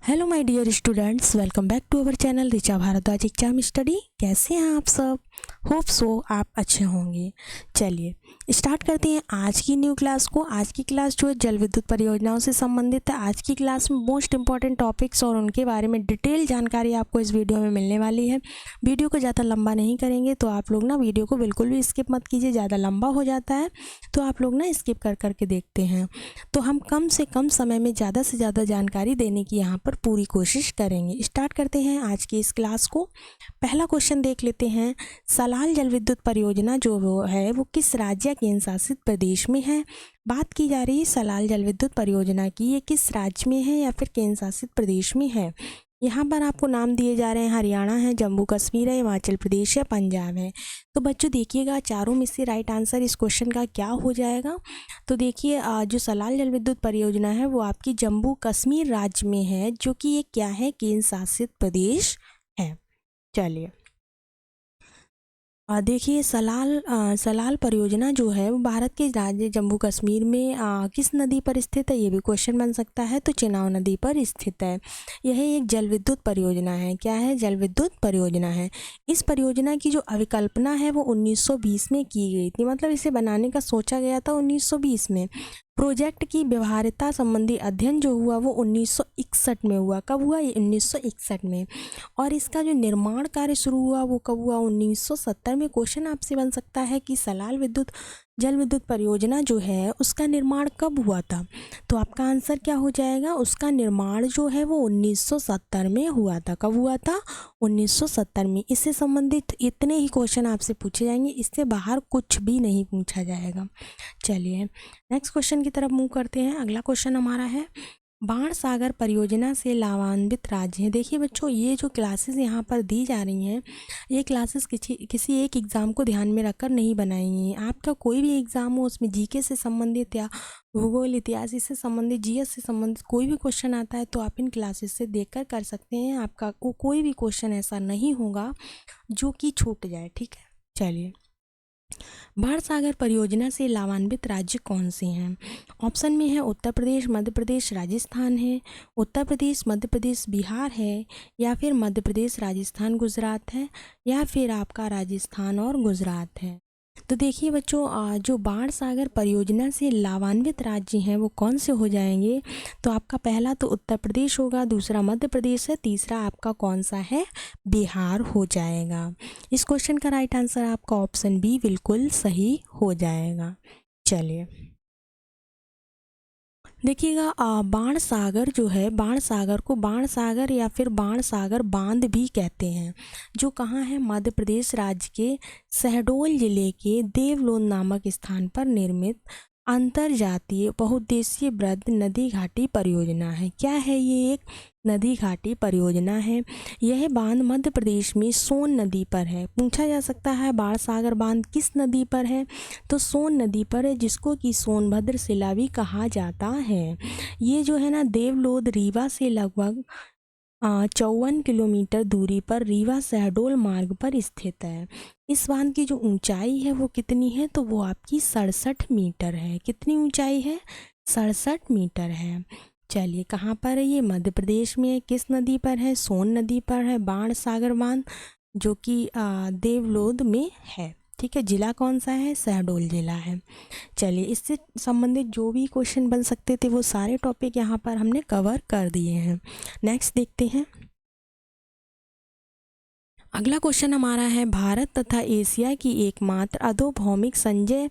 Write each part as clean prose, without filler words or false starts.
Hello my dear students, welcome back to our channel Richa Bhardwaj exam study. कैसे हैं आप सब? होप सो आप अच्छे होंगे। चलिए स्टार्ट करते हैं आज की न्यू क्लास को। आज की क्लास जो है जल विद्युत परियोजनाओं से संबंधित है। आज की क्लास में मोस्ट इंपॉर्टेंट टॉपिक्स और उनके बारे में डिटेल जानकारी आपको इस वीडियो में मिलने वाली है। वीडियो को ज़्यादा लंबा नहीं करेंगे, तो आप लोग ना वीडियो को बिल्कुल भी स्किप मत कीजिए। ज़्यादा लंबा हो जाता है तो आप लोग ना स्किप कर करके देखते हैं। तो हम कम से कम समय में ज़्यादा से ज़्यादा जानकारी देने की यहाँ पर पूरी कोशिश करेंगे। स्टार्ट करते हैं आज की इस क्लास को। पहला क्वेश्चन देख लेते हैं। सलाल जल विद्युत परियोजना जो वो है वो किस राज्य या केंद्र शासित प्रदेश में है? बात की जा रही है सलाल जल विद्युत परियोजना की, ये किस राज्य में है या फिर केंद्र शासित प्रदेश में है? यहाँ पर आपको नाम दिए जा रहे हैं, हरियाणा है, जम्मू कश्मीर है, हिमाचल प्रदेश है, पंजाब है। तो बच्चों देखिएगा चारों में से राइट आंसर इस क्वेश्चन का क्या हो जाएगा। तो देखिए जो सलाल जल विद्युत परियोजना है वो आपकी जम्मू कश्मीर राज्य में है, जो कि ये क्या है, केंद्र शासित प्रदेश है। चलिए देखिए सलाल परियोजना जो है वो भारत के राज्य जम्मू कश्मीर में किस नदी पर स्थित है, ये भी क्वेश्चन बन सकता है। तो चिनाब नदी पर स्थित है। यह एक जल विद्युत परियोजना है। क्या है? जल विद्युत परियोजना है। इस परियोजना की जो अभिकल्पना है वो 1920 में की गई थी, मतलब इसे बनाने का सोचा गया था 1920 में। प्रोजेक्ट की व्यवहार्यता संबंधी अध्ययन जो हुआ वो 1961 में हुआ। कब हुआ? ये 1961 में। और इसका जो निर्माण कार्य शुरू हुआ वो कब हुआ? 1970 में। क्वेश्चन आपसे बन सकता है कि सलाल जल विद्युत परियोजना जो है उसका निर्माण कब हुआ था? तो आपका आंसर क्या हो जाएगा? उसका निर्माण जो है वो 1970 में हुआ था। कब हुआ था? 1970 में। इससे संबंधित इतने ही क्वेश्चन आपसे पूछे जाएंगे, इससे बाहर कुछ भी नहीं पूछा जाएगा। चलिए नेक्स्ट क्वेश्चन की तरफ मूव करते हैं। अगला क्वेश्चन हमारा है, बाण सागर परियोजना से लाभान्वित राज्य हैं। देखिए बच्चों, ये जो क्लासेस यहाँ पर दी जा रही हैं, ये क्लासेस किसी एक एग्ज़ाम को ध्यान में रखकर नहीं बनाई हैं। आपका कोई भी एग्ज़ाम हो उसमें जीके से संबंधित या भूगोल, इतिहास से संबंधित, जीएस से संबंधित कोई भी क्वेश्चन आता है तो आप इन क्लासेस से देखकर कर सकते हैं। आपका कोई भी क्वेश्चन ऐसा नहीं होगा जो कि छूट जाए। ठीक है, चलिए बाण सागर परियोजना से लाभान्वित राज्य कौन से हैं? ऑप्शन में है उत्तर प्रदेश, मध्य प्रदेश, राजस्थान है। उत्तर प्रदेश, मध्य प्रदेश, बिहार है, या फिर मध्य प्रदेश, राजस्थान, गुजरात है, या फिर आपका राजस्थान और गुजरात है। तो देखिए बच्चों, जो बाण सागर परियोजना से लाभान्वित राज्य हैं वो कौन से हो जाएंगे? तो आपका पहला तो उत्तर प्रदेश होगा, दूसरा मध्य प्रदेश है, तीसरा आपका कौन सा है? बिहार हो जाएगा। इस क्वेश्चन का राइट आंसर आपका ऑप्शन बी बिल्कुल सही हो जाएगा। चलिए देखिएगा, बाण सागर जो है, बाण सागर को बाण सागर या फिर बाण सागर बांध भी कहते हैं, जो कहाँ है? मध्य प्रदेश राज्य के शहडोल जिले के देवलोन नामक स्थान पर निर्मित अंतर जातीय बहुउद्देशीय वृहद नदी घाटी परियोजना है। क्या है? ये एक नदी घाटी परियोजना है। यह बांध मध्य प्रदेश में सोन नदी पर है। पूछा जा सकता है बाण सागर बांध किस नदी पर है? तो सोन नदी पर है, जिसको कि सोनभद्र शिला भी कहा जाता है। ये जो है ना देवलोद रीवा से लगभग 54 किलोमीटर दूरी पर रीवा शहडोल मार्ग पर स्थित है। इस बांध की जो ऊंचाई है वो कितनी है? तो वो आपकी 67 मीटर है। कितनी ऊंचाई है? 67 मीटर है। चलिए कहाँ पर है ये? मध्य प्रदेश में है। किस नदी पर है? सोन नदी पर है बाण सागर बांध, जो कि देवलोद में है। ठीक है, जिला कौन सा है? शहडोल जिला है। चलिए इससे संबंधित जो भी क्वेश्चन बन सकते थे वो सारे टॉपिक यहाँ पर हमने कवर कर दिए हैं। नेक्स्ट देखते हैं। अगला क्वेश्चन हमारा है, भारत तथा एशिया की एकमात्र अधोभौमिक संजय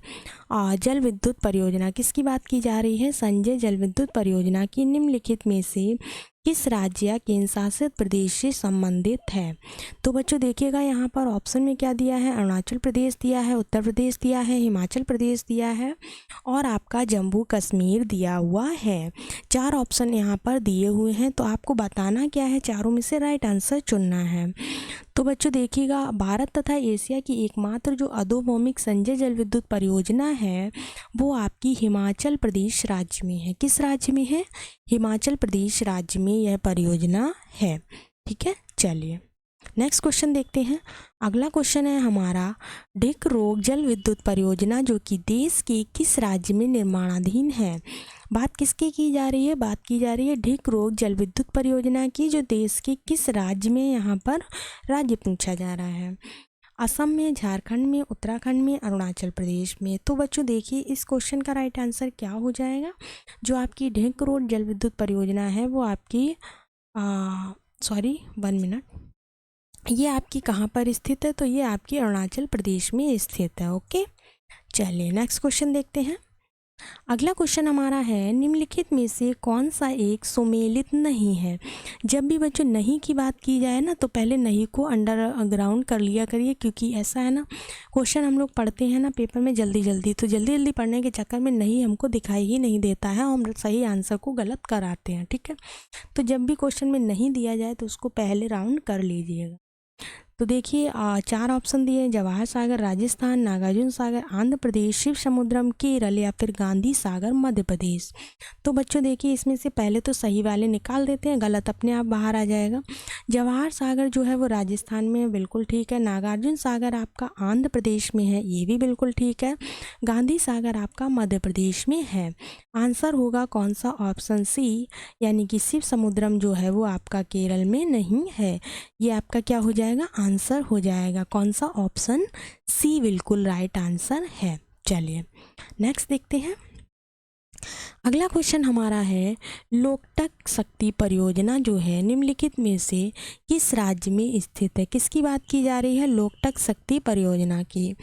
जल विद्युत परियोजना, किसकी बात की जा रही है? संजय जल विद्युत परियोजना की निम्नलिखित में से किस राज्य या केंद्र शासित प्रदेश से संबंधित है? तो बच्चों देखिएगा यहाँ पर ऑप्शन में क्या दिया है? अरुणाचल प्रदेश दिया है, उत्तर प्रदेश दिया है, हिमाचल प्रदेश दिया है, और आपका जम्मू कश्मीर दिया हुआ है। 4 ऑप्शन यहाँ पर दिए हुए हैं, तो आपको बताना क्या है? चारों में से राइट आंसर चुनना है। तो बच्चों देखिएगा, भारत तथा एशिया की एकमात्र जो अधोभौमिक संजय जल विद्युत परियोजना है वो आपकी हिमाचल प्रदेश राज्य में है। किस राज्य में है? हिमाचल प्रदेश राज्य में यह परियोजना है। ठीक है, चलिए नेक्स्ट क्वेश्चन देखते हैं। अगला क्वेश्चन है हमारा, ढिक रोग जल विद्युत परियोजना जो कि देश के किस राज्य में निर्माणाधीन है। बात किसकी की जा रही है? बात की जा रही है ढिक रोग जल विद्युत परियोजना की, जो देश के किस राज्य में, यहाँ पर राज्य पूछा जा रहा है। असम में, झारखंड में, उत्तराखंड में, अरुणाचल प्रदेश में। तो बच्चों देखिए इस क्वेश्चन का राइट आंसर क्या हो जाएगा। जो आपकी ढिक रोग जल विद्युत परियोजना है वो आपकी 1 मिनट, ये आपकी कहाँ पर स्थित है? तो ये आपकी अरुणाचल प्रदेश में स्थित है। ओके, चलिए नेक्स्ट क्वेश्चन देखते हैं। अगला क्वेश्चन हमारा है, निम्नलिखित में से कौन सा एक सुमेलित नहीं है। जब भी बच्चों नहीं की बात की जाए ना, तो पहले नहीं को अंडरग्राउंड कर लिया करिए, क्योंकि ऐसा है ना, क्वेश्चन हम लोग पढ़ते हैं ना पेपर में जल्दी जल्दी पढ़ने के चक्कर में नहीं हमको दिखाई ही नहीं देता है, हम सही आंसर को गलत कराते हैं। ठीक है, तो जब भी क्वेश्चन में नहीं दिया जाए तो उसको पहले राउंड कर लीजिएगा। तो देखिए 4 ऑप्शन दिए हैं, जवाहर सागर राजस्थान, नागार्जुन सागर आंध्र प्रदेश, शिव समुद्रम केरल या फिर गांधी सागर मध्य प्रदेश। तो बच्चों देखिए इसमें से पहले तो सही वाले निकाल देते हैं, गलत अपने आप बाहर आ जाएगा। जवाहर सागर जो है वो राजस्थान में है, बिल्कुल ठीक है। नागार्जुन सागर आपका आंध्र प्रदेश में है, ये भी बिल्कुल ठीक है। गांधी सागर आपका मध्य प्रदेश में है। आंसर होगा कौन सा? ऑप्शन सी, यानी कि शिव समुद्रम जो है वो आपका केरल में नहीं है। ये आपका क्या हो जाएगा? आंसर हो जाएगा कौन सा? ऑप्शन सी बिल्कुल राइट आंसर है। चलिए नेक्स्ट देखते हैं। अगला क्वेश्चन हमारा है, लोकटक शक्ति परियोजना जो है निम्नलिखित में से किस राज्य में स्थित है। किसकी बात की जा रही है? लोकटक शक्ति परियोजना की।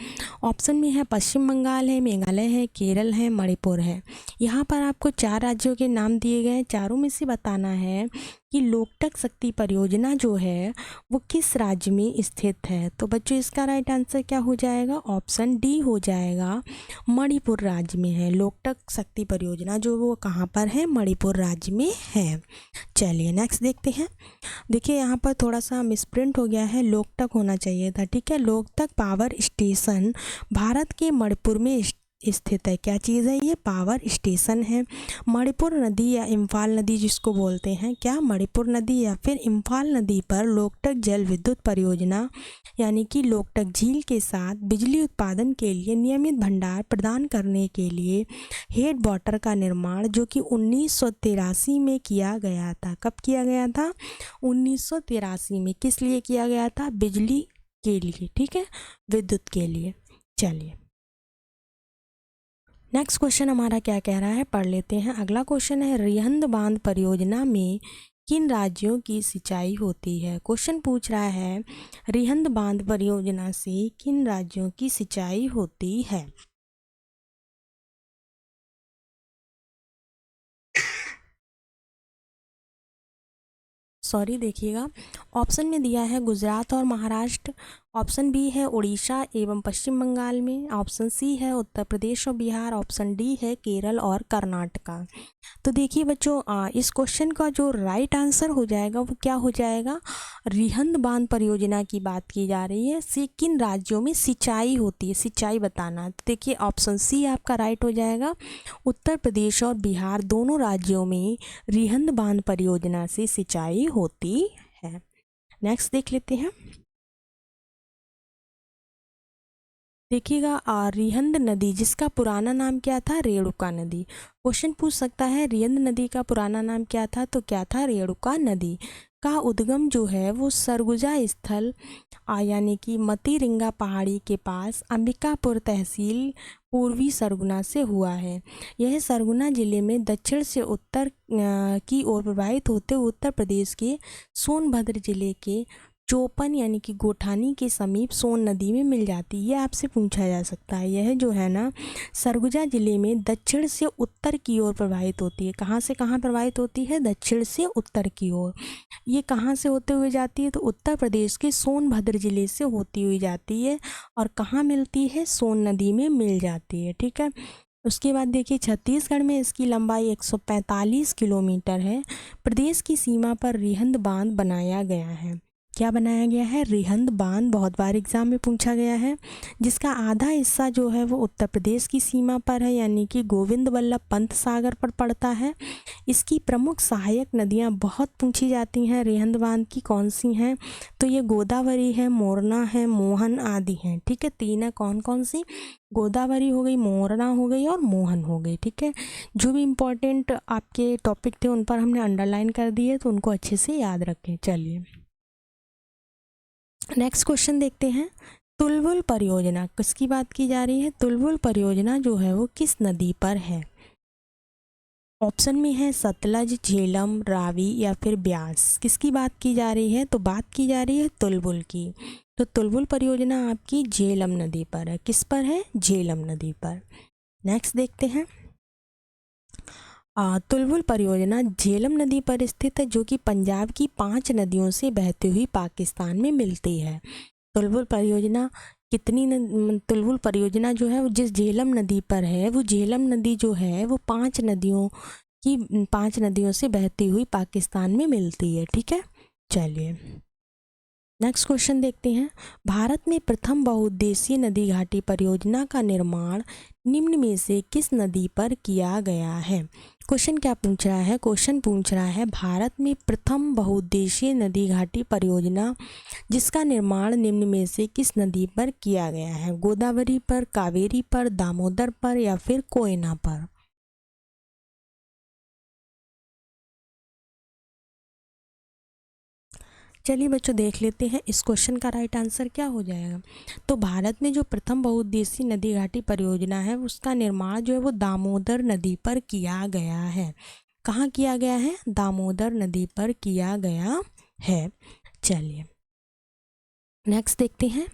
ऑप्शन में है पश्चिम बंगाल है, मेघालय है, केरल है, मणिपुर है। यहाँ पर आपको 4 राज्यों के नाम दिए गए हैं, चारों में से बताना है कि लोकटक शक्ति परियोजना जो है वो किस राज्य में स्थित है। तो बच्चों इसका राइट आंसर क्या हो जाएगा? ऑप्शन डी हो जाएगा, मणिपुर राज्य में है। लोकटक शक्ति परियोजना जो वो कहाँ पर है? मणिपुर राज्य में है। चलिए नेक्स्ट देखते हैं। देखिए यहाँ पर थोड़ा सा मिसप्रिंट हो गया है, लोकटक होना चाहिए था। ठीक है, लोकटक पावर स्टेशन भारत के मणिपुर में स्थित है। क्या चीज़ है ये? पावर स्टेशन है। मणिपुर नदी या इम्फाल नदी जिसको बोलते हैं, क्या मणिपुर नदी या फिर इम्फाल नदी पर लोकटक जल विद्युत परियोजना यानी कि लोकटक झील के साथ बिजली उत्पादन के लिए नियमित भंडार प्रदान करने के लिए हेड वाटर का निर्माण जो कि 1983 में किया गया था। कब किया गया था? 1983 में। किस लिए किया गया था? बिजली के लिए। ठीक है, विद्युत के लिए। चलिए नेक्स्ट क्वेश्चन हमारा क्या कह रहा है, पढ़ लेते हैं। अगला क्वेश्चन है, रिहंद बांध परियोजना में किन राज्यों की सिंचाई होती है। क्वेश्चन पूछ रहा है, रिहंद बांध परियोजना से किन राज्यों की सिंचाई होती है। सॉरी, देखिएगा ऑप्शन में दिया है गुजरात और महाराष्ट्र, ऑप्शन बी है उड़ीसा एवं पश्चिम बंगाल में, ऑप्शन सी है उत्तर प्रदेश और बिहार, ऑप्शन डी है केरल और कर्नाटका। तो देखिए बच्चों इस क्वेश्चन का जो राइट आंसर हो जाएगा वो क्या हो जाएगा? रिहंद बांध परियोजना की बात की जा रही है, से किन राज्यों में सिंचाई होती है, सिंचाई बताना। तो देखिए ऑप्शन सी आपका राइट हो जाएगा, उत्तर प्रदेश और बिहार दोनों राज्यों में रिहंद बांध परियोजना से सिंचाई होती है। नेक्स्ट देख लेते हैं। देखिएगा रिहंद नदी जिसका पुराना नाम क्या था? रेणुका नदी। क्वेश्चन पूछ सकता है रिहंद नदी का पुराना नाम क्या था? तो क्या था? रेणुका नदी का उद्गम जो है वो सरगुजा स्थल यानी कि मतीरिंगा पहाड़ी के पास अंबिकापुर तहसील पूर्वी सरगुना से हुआ है। यह सरगुना जिले में दक्षिण से उत्तर की ओर प्रवाहित होते हुए उत्तर प्रदेश के सोनभद्र जिले के चोपन यानी कि गोठानी के समीप सोन नदी में मिल जाती है। ये आपसे पूछा जा सकता है। यह जो है ना सरगुजा जिले में दक्षिण से उत्तर की ओर प्रवाहित होती है। कहाँ से कहाँ प्रवाहित होती है? दक्षिण से उत्तर की ओर। ये कहाँ से होते हुए जाती है? तो उत्तर प्रदेश के सोनभद्र जिले से होती हुई जाती है और कहाँ मिलती है? सोन नदी में मिल जाती है। ठीक है, उसके बाद देखिए छत्तीसगढ़ में इसकी लंबाई 145 किलोमीटर है। प्रदेश की सीमा पर रिहंद बांध बनाया गया है। क्या बनाया गया है? रिहंद बांध, बहुत बार एग्जाम में पूछा गया है, जिसका आधा हिस्सा जो है वो उत्तर प्रदेश की सीमा पर है, यानी कि गोविंद वल्लभ पंत सागर पर पड़ता है। इसकी प्रमुख सहायक नदियां बहुत पूछी जाती हैं, रिहंद बांध की कौन सी हैं? तो ये गोदावरी है, मोरना है, मोहन आदि हैं। ठीक है, तीन है, कौन कौन सी? गोदावरी हो गई, मोरना हो गई और मोहन हो गई। ठीक है, जो भी इम्पोर्टेंट आपके टॉपिक थे उन पर हमने अंडरलाइन कर दिए, तो उनको अच्छे से याद रखें। चलिए नेक्स्ट क्वेश्चन देखते हैं। तुलबुल परियोजना किसकी बात की जा रही है? तुलबुल परियोजना जो है वो किस नदी पर है? ऑप्शन में है सतलज, झेलम, रावी या फिर ब्यास। किसकी बात की जा रही है? तो बात की जा रही है तुलबुल की। तो तुलबुल परियोजना आपकी झेलम नदी पर है। किस पर है? झेलम नदी पर। नेक्स्ट देखते हैं। तुलबुल परियोजना झेलम नदी पर स्थित है, जो कि पंजाब की 5 नदियों से बहती हुई पाकिस्तान में मिलती है। तुलबुल परियोजना तुलबुल परियोजना जो है वो जिस झेलम नदी पर है, वो झेलम नदी जो है वो 5 नदियों से बहती हुई पाकिस्तान में मिलती है। ठीक है, चलिए नेक्स्ट क्वेश्चन देखते हैं। भारत में प्रथम बहुउद्देशीय नदी घाटी परियोजना का निर्माण निम्न में से किस नदी पर किया गया है? क्वेश्चन क्या पूछ रहा है? क्वेश्चन पूछ रहा है भारत में प्रथम बहुउद्देशीय नदी घाटी परियोजना जिसका निर्माण निम्न में से किस नदी पर किया गया है? गोदावरी पर, कावेरी पर, दामोदर पर या फिर कोयना पर? चलिए बच्चों देख लेते हैं इस क्वेश्चन का राइट आंसर क्या हो जाएगा। तो भारत में जो प्रथम बहुउद्देशीय नदी घाटी परियोजना है उसका निर्माण जो है वो दामोदर नदी पर किया गया है। कहाँ किया गया है? दामोदर नदी पर किया गया है। चलिए नेक्स्ट देखते हैं।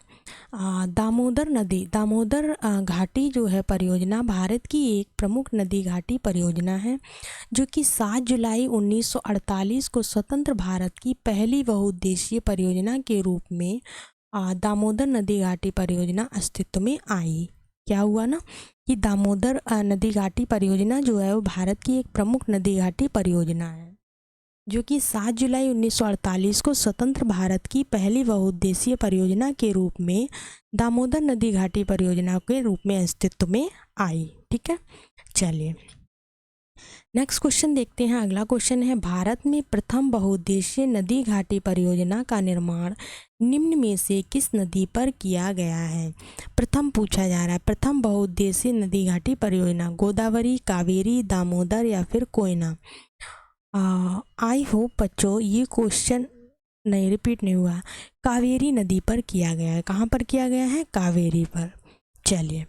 दामोदर घाटी जो है परियोजना भारत की एक प्रमुख नदी घाटी परियोजना है, जो कि 7 जुलाई 1948 को स्वतंत्र भारत की पहली बहुउद्देशीय परियोजना के रूप में दामोदर नदी घाटी परियोजना अस्तित्व में आई। क्या हुआ ना कि दामोदर नदी घाटी परियोजना जो है वो भारत की एक प्रमुख नदी घाटी परियोजना है, जो कि 7 जुलाई 1948 को स्वतंत्र भारत की पहली बहुउद्देशीय परियोजना के रूप में दामोदर नदी घाटी परियोजना के रूप में अस्तित्व में आई। ठीक है, चलिए नेक्स्ट क्वेश्चन देखते हैं। अगला क्वेश्चन है भारत में प्रथम बहुउद्देशीय नदी घाटी परियोजना का निर्माण निम्न में से किस नदी पर किया गया है? प्रथम पूछा जा रहा है, प्रथम बहुउद्देशीय नदी घाटी परियोजना गोदावरी, कावेरी, दामोदर या फिर कोयना। आई होप बच्चों ये क्वेश्चन नहीं रिपीट नहीं हुआ। कावेरी नदी पर किया गया है। कहाँ पर किया गया है? कावेरी पर। चलिए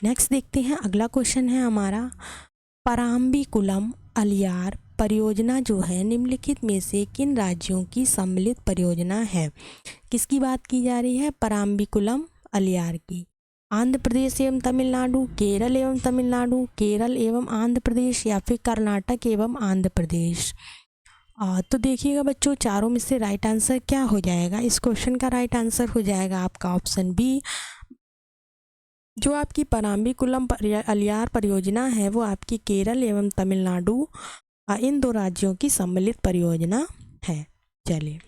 नेक्स्ट देखते हैं। अगला क्वेश्चन है हमारा पराम्बिकुलम अलियार परियोजना जो है निम्नलिखित में से किन राज्यों की सम्मिलित परियोजना है? किसकी बात की जा रही है? पराम्बिकुलम अलियार की। आंध्र प्रदेश एवं तमिलनाडु, केरल एवं तमिलनाडु, केरल एवं आंध्र प्रदेश या फिर कर्नाटक एवं आंध्र प्रदेश। तो देखिएगा बच्चों चारों में से राइट आंसर क्या हो जाएगा? इस क्वेश्चन का राइट आंसर हो जाएगा आपका ऑप्शन बी। जो आपकी पराम्बिकुलम अलियार परियोजना है वो आपकी केरल एवं तमिलनाडु इन 2 राज्यों की सम्मिलित परियोजना है। चलिए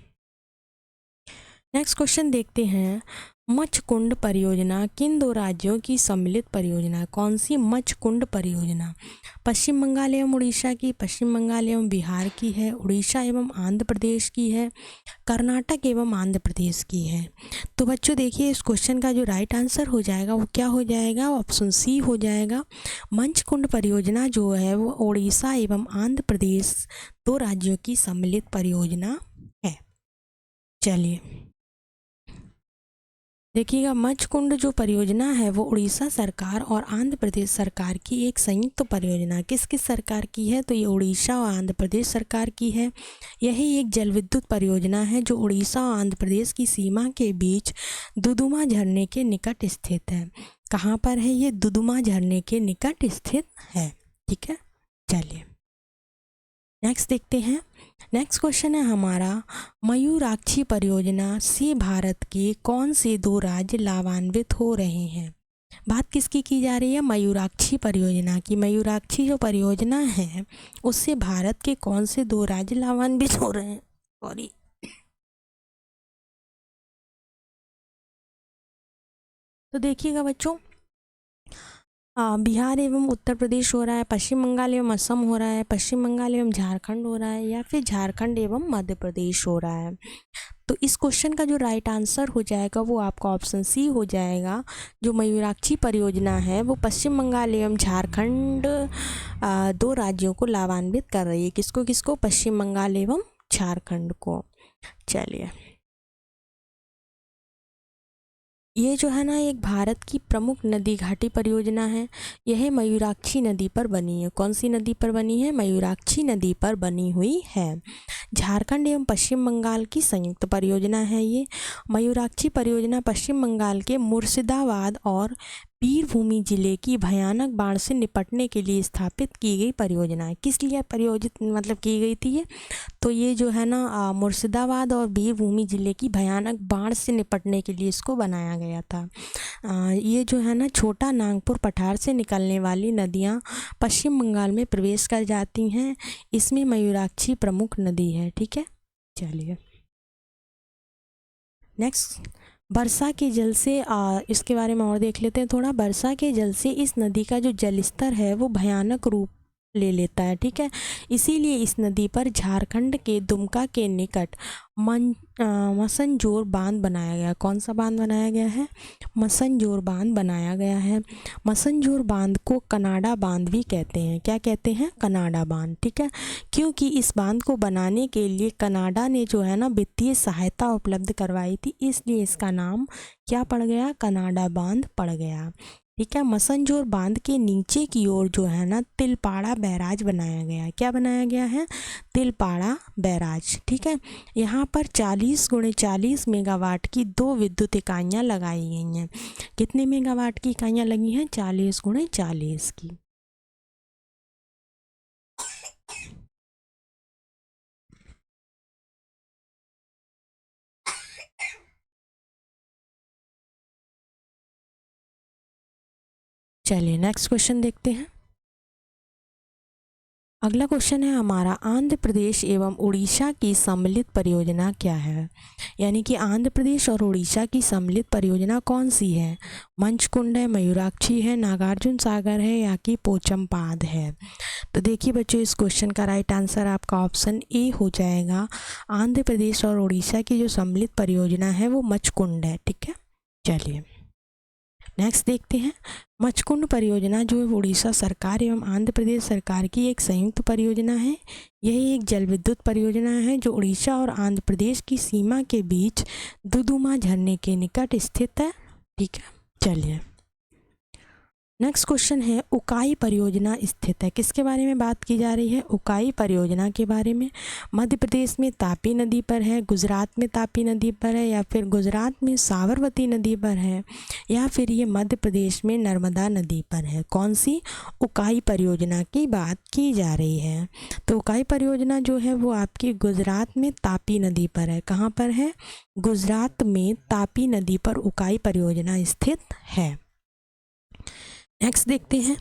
नेक्स्ट क्वेश्चन देखते हैं। मच्छकुंड परियोजना किन 2 राज्यों की सम्मिलित परियोजना? कौन सी मच्छकुंड परियोजना? पश्चिम बंगाल एवं उड़ीसा की, पश्चिम बंगाल एवं बिहार की है, उड़ीसा एवं आंध्र प्रदेश की है, कर्नाटक एवं आंध्र प्रदेश की है। तो बच्चों देखिए इस क्वेश्चन का जो राइट आंसर हो जाएगा वो क्या हो जाएगा? ऑप्शन सी हो जाएगा। मच्छकुंड परियोजना जो है वो उड़ीसा एवं आंध्र प्रदेश 2 राज्यों की सम्मिलित परियोजना है। चलिए देखिएगा मच्छकुंड जो परियोजना है वो उड़ीसा सरकार और आंध्र प्रदेश सरकार की एक संयुक्त परियोजना किस किस सरकार की है? तो ये उड़ीसा और आंध्र प्रदेश सरकार की है। यही एक जल विद्युत परियोजना है जो उड़ीसा और आंध्र प्रदेश की सीमा के बीच दुदुमा झरने के निकट स्थित है। कहाँ पर है ये? दुदुमा झरने के निकट स्थित है। ठीक है, चलिए नेक्स्ट देखते हैं। नेक्स्ट क्वेश्चन है हमारा मयूराक्षी परियोजना से भारत के कौन से 2 राज्य लाभान्वित हो रहे हैं? बात किसकी की जा रही है? मयूराक्षी परियोजना की। मयूराक्षी जो परियोजना है उससे भारत के कौन से 2 राज्य लाभान्वित हो रहे हैं? सॉरी तो देखिएगा बच्चों, बिहार एवं उत्तर प्रदेश हो रहा है, पश्चिम बंगाल एवं असम हो रहा है, पश्चिम बंगाल एवं झारखंड हो रहा है, या फिर झारखंड एवं मध्य प्रदेश हो रहा है। तो इस क्वेश्चन का जो राइट आंसर हो जाएगा वो आपका ऑप्शन सी हो जाएगा। जो मयूराक्षी परियोजना है वो पश्चिम बंगाल एवं झारखंड दो राज्यों को लाभान्वित कर रही है। किसको किसको? पश्चिम बंगाल एवं झारखंड को। चलिए, ये जो है ना एक भारत की प्रमुख नदी घाटी परियोजना है। यह मयूराक्षी नदी पर बनी है। कौन सी नदी पर बनी है? मयूराक्षी नदी पर बनी हुई है। झारखंड एवं पश्चिम बंगाल की संयुक्त परियोजना है ये। मयूराक्षी परियोजना पश्चिम बंगाल के मुर्शिदाबाद और बीरभूमि जिले की भयानक बाढ़ से निपटने के लिए स्थापित की गई परियोजना है। किस लिए परियोजित मतलब की गई थी ये? तो ये जो है ना मुर्शिदाबाद और बीरभूमि जिले की भयानक बाढ़ से निपटने के लिए इसको बनाया गया था। ये जो है ना छोटा नागपुर पठार से निकलने वाली नदियाँ पश्चिम बंगाल में प्रवेश कर जाती हैं। इसमें मयूराक्षी प्रमुख नदी है। ठीक है, चलिए नेक्स्ट, वर्षा के जल से इसके बारे में और देख लेते हैं थोड़ा। वर्षा के जल से इस नदी का जो जल स्तर है वो भयानक रूप ले लेता है। ठीक है, इसीलिए इस नदी पर झारखंड के दुमका के निकट मसनजोर बांध बनाया गया। कौन सा बांध बनाया गया है? मसनजोर बांध बनाया गया है। मसनजोर बांध को कनाडा बांध भी कहते हैं। क्या कहते हैं? कनाडा बांध। ठीक है, क्योंकि इस बांध को बनाने के लिए कनाडा ने जो है ना वित्तीय सहायता उपलब्ध करवाई थी, इसलिए इसका नाम क्या पड़ गया? कनाडा बांध पड़ गया। ठीक है, मसनजोर बांध के नीचे की ओर जो है ना तिलपाड़ा बैराज बनाया गया है। क्या बनाया गया है? तिलपाड़ा बैराज। ठीक है, यहाँ पर 40x40 मेगावाट की 2 विद्युत इकाइयाँ लगाई गई हैं। कितने मेगावाट की इकाइयाँ लगी हैं? 40x40 की। चलिए नेक्स्ट क्वेश्चन देखते हैं। अगला क्वेश्चन है हमारा, आंध्र प्रदेश एवं उड़ीसा की सम्मिलित परियोजना क्या है? यानी कि आंध्र प्रदेश और उड़ीसा की सम्मिलित परियोजना कौन सी है? मंचकुंड है, मयूराक्षी है, नागार्जुन सागर है, या कि पोचमपाद है? तो देखिए बच्चों, इस क्वेश्चन का राइट आंसर आपका ऑप्शन ए हो जाएगा। आंध्र प्रदेश और उड़ीसा की जो सम्मिलित परियोजना है वो मचकुंड है। ठीक है, चलिए नेक्स्ट देखते हैं। मचकुंड परियोजना जो है उड़ीसा सरकार एवं आंध्र प्रदेश सरकार की एक संयुक्त परियोजना है। यह एक जल विद्युत परियोजना है जो उड़ीसा और आंध्र प्रदेश की सीमा के बीच दुदुमा झरने के निकट स्थित है। ठीक है, चलिए नेक्स्ट क्वेश्चन है, उकाई परियोजना स्थित है। किसके बारे में बात की जा रही है? उकाई परियोजना के बारे में। मध्य प्रदेश में तापी नदी पर है, गुजरात में तापी नदी पर है, या फिर गुजरात में साबरमती नदी पर है, या फिर ये मध्य प्रदेश में नर्मदा नदी पर है? कौन सी? उकाई परियोजना की बात की जा रही है। तो उकाई परियोजना जो है वो आपकी गुजरात में तापी नदी पर है। कहाँ पर है? गुजरात में तापी नदी पर उकाई परियोजना स्थित है। नेक्स्ट देखते हैं,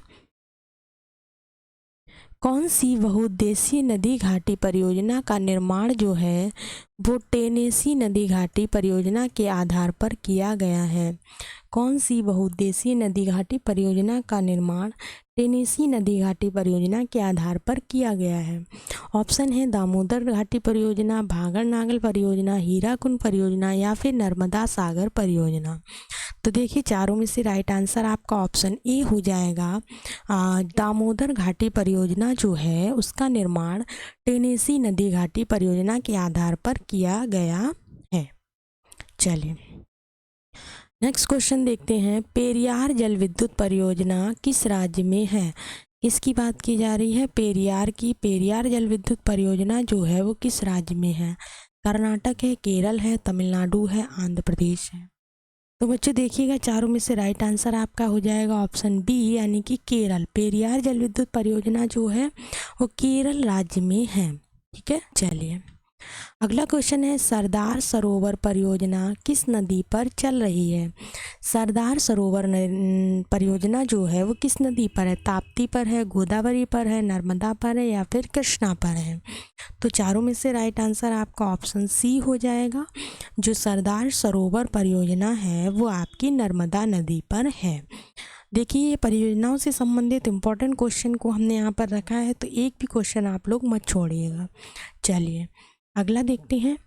कौन सी बहुउद्देशीय नदी घाटी परियोजना का निर्माण जो है वो टेनेसी नदी घाटी परियोजना के आधार पर किया गया है? कौन सी बहुउद्देशीय नदी घाटी परियोजना का निर्माण टेनेसी नदी घाटी परियोजना के आधार पर किया गया है? ऑप्शन है दामोदर घाटी परियोजना, भागर नागल परियोजना, हीराकुंड परियोजना, या फिर नर्मदा सागर परियोजना। तो देखिए चारों में से राइट आंसर आपका ऑप्शन ए हो जाएगा। दामोदर घाटी परियोजना जो है उसका निर्माण टेनेसी नदी घाटी परियोजना के आधार पर किया गया है। चलिए नेक्स्ट क्वेश्चन देखते हैं, पेरियार जल विद्युत परियोजना किस राज्य में है? इसकी बात की जा रही है पेरियार की। पेरियार जल विद्युत परियोजना जो है वो किस राज्य में है? कर्नाटक है, केरल है, तमिलनाडु है, आंध्र प्रदेश है। तो बच्चों देखिएगा चारों में से राइट आंसर आपका हो जाएगा ऑप्शन बी यानी कि केरल। पेरियार जल विद्युत परियोजना जो है वो केरल राज्य में है। ठीक है, चलिए अगला क्वेश्चन है सरदार सरोवर परियोजना किस नदी पर चल रही है। सरदार सरोवर परियोजना जो है वो किस नदी पर है। ताप्ती पर है, गोदावरी पर है, नर्मदा पर है या फिर कृष्णा पर है। तो चारों में से राइट आंसर आपका ऑप्शन सी हो जाएगा। जो सरदार सरोवर परियोजना है वो आपकी नर्मदा नदी पर है। देखिए ये परियोजनाओं से संबंधित इम्पोर्टेंट क्वेश्चन को हमने यहाँ पर रखा है, तो एक भी क्वेश्चन आप लोग मत छोड़िएगा। चलिए अगला देखते हैं।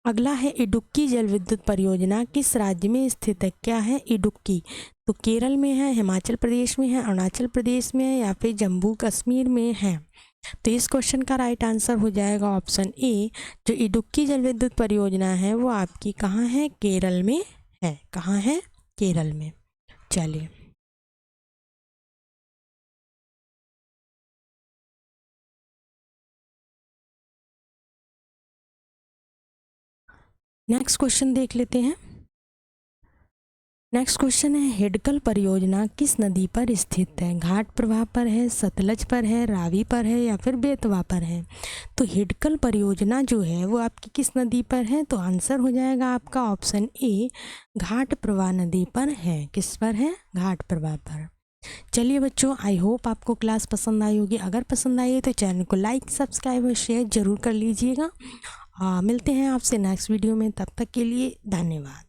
अगला है इडुक्की जल विद्युत परियोजना किस राज्य में स्थित है। क्या है इडुक्की, तो केरल में है, हिमाचल प्रदेश में है, अरुणाचल प्रदेश में है या फिर जम्मू कश्मीर में है। तो इस क्वेश्चन का राइट आंसर हो जाएगा ऑप्शन ए। जो इडुक्की जल विद्युत परियोजना है वो आपकी कहाँ है, केरल में है। कहाँ है, केरल में। चलिए नेक्स्ट क्वेश्चन देख लेते हैं। नेक्स्ट क्वेश्चन है हिडकल परियोजना किस नदी पर स्थित है। घाट प्रवाह पर है, सतलज पर है, रावी पर है या फिर बेतवा पर है। तो हिडकल परियोजना जो है वो आपकी किस नदी पर है, तो आंसर हो जाएगा आपका ऑप्शन ए, घाट प्रवाह नदी पर है। किस पर है, घाट प्रवाह पर। चलिए बच्चों, आई होप आपको क्लास पसंद आई होगी। अगर पसंद आई है तो चैनल को लाइक, सब्सक्राइब और शेयर ज़रूर कर लीजिएगा। मिलते हैं आपसे नेक्स्ट वीडियो में, तब तक के लिए धन्यवाद।